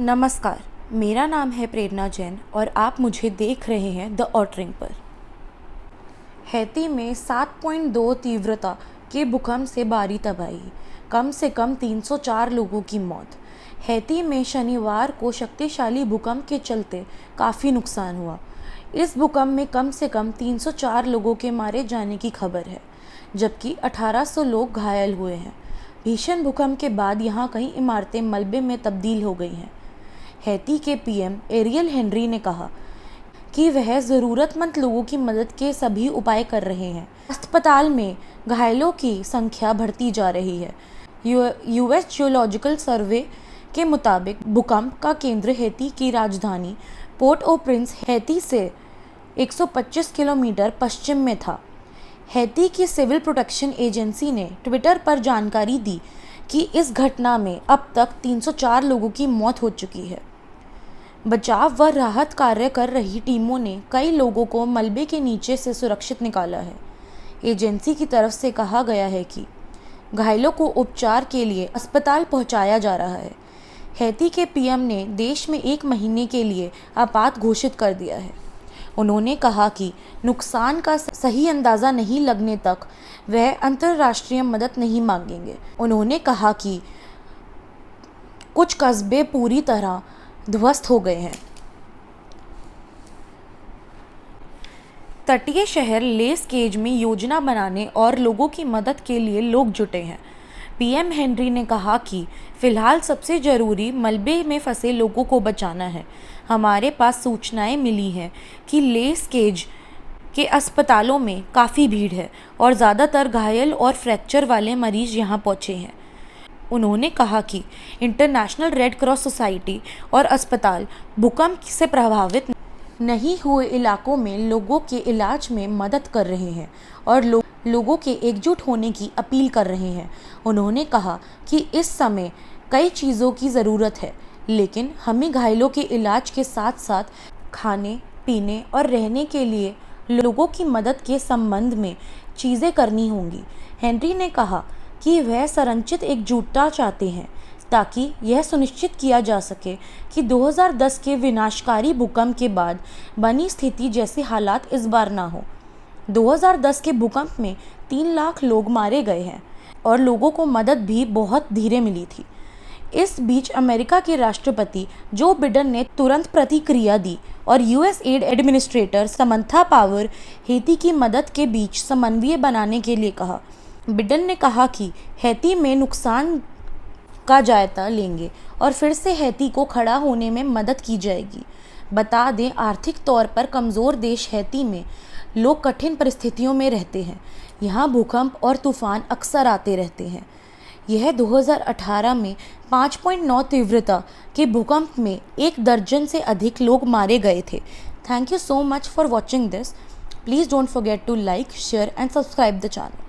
नमस्कार, मेरा नाम है प्रेरणा जैन और आप मुझे देख रहे हैं द ऑटरिंग पर। हैती में 7.2 तीव्रता के भूकंप से भारी तबाही, कम से कम 304 लोगों की मौत। हैती में शनिवार को शक्तिशाली भूकंप के चलते काफ़ी नुकसान हुआ। इस भूकंप में कम से कम 304 लोगों के मारे जाने की खबर है, जबकि 1800 लोग घायल हुए हैं। भीषण भूकंप के बाद यहाँ कई इमारतें मलबे में तब्दील हो गई हैं। हैती के पीएम एरियल हेनरी ने कहा कि वह ज़रूरतमंद लोगों की मदद के सभी उपाय कर रहे हैं। अस्पताल में घायलों की संख्या बढ़ती जा रही है। यूएस जियोलॉजिकल सर्वे के मुताबिक भूकंप का केंद्र हैती की राजधानी पोर्ट ओ प्रिंस हैती से 125 किलोमीटर पश्चिम में था। हैती की सिविल प्रोटेक्शन एजेंसी ने ट्विटर पर जानकारी दी कि इस घटना में अब तक 304 लोगों की मौत हो चुकी है। बचाव व राहत कार्य कर रही टीमों ने कई लोगों को मलबे के नीचे से सुरक्षित निकाला है। एजेंसी की तरफ से कहा गया है कि घायलों को उपचार के लिए अस्पताल पहुंचाया जा रहा है। हैती के पीएम ने देश में 1 महीने के लिए आपात घोषित कर दिया है। उन्होंने कहा कि नुकसान का सही अंदाज़ा नहीं लगने तक वह अंतर्राष्ट्रीय मदद नहीं मांगेंगे। उन्होंने कहा कि कुछ कस्बे पूरी तरह ध्वस्त हो गए हैं। तटीय शहर लेस केज में योजना बनाने और लोगों की मदद के लिए लोग जुटे हैं। पीएम हेनरी ने कहा कि फिलहाल सबसे ज़रूरी मलबे में फंसे लोगों को बचाना है। हमारे पास सूचनाएं मिली हैं कि लेस केज के अस्पतालों में काफ़ी भीड़ है और ज़्यादातर घायल और फ्रैक्चर वाले मरीज यहां पहुंचे हैं। उन्होंने कहा कि इंटरनेशनल रेड क्रॉस सोसाइटी और अस्पताल भूकंप से प्रभावित नहीं हुए इलाकों में लोगों के इलाज में मदद कर रहे हैं और लोगों के एकजुट होने की अपील कर रहे हैं। उन्होंने कहा कि इस समय कई चीज़ों की ज़रूरत है, लेकिन हमें घायलों के इलाज के साथ साथ खाने, पीने और रहने के लिए लोगों की मदद के संबंध में चीज़ें करनी होंगी। हेनरी ने कहा कि वह संरचित एकजुटता चाहते हैं ताकि यह सुनिश्चित किया जा सके कि 2010 के विनाशकारी भूकंप के बाद बनी स्थिति जैसे हालात इस बार ना हो। 2010 के भूकंप में 3 लाख लोग मारे गए हैं और लोगों को मदद भी बहुत धीरे मिली थी। इस बीच अमेरिका के राष्ट्रपति जो बिडेन ने तुरंत प्रतिक्रिया दी और US add administrator Samantha power Haiti की मदद के बीच समन्वय बनाने के लिए कहा। बिडेन ने कहा कि हैती में नुकसान का जायजा लेंगे और फिर से हैती को खड़ा होने में मदद की जाएगी। बता दें, आर्थिक तौर पर कमज़ोर देश हैती में लोग कठिन परिस्थितियों में रहते हैं। यहाँ भूकंप और तूफान अक्सर आते रहते हैं। यह 2018 में 5.9 तीव्रता के भूकंप में 1 दर्जन से अधिक लोग मारे गए थे। Thank you so much for watching this. Please don't forget to like, share and subscribe the channel.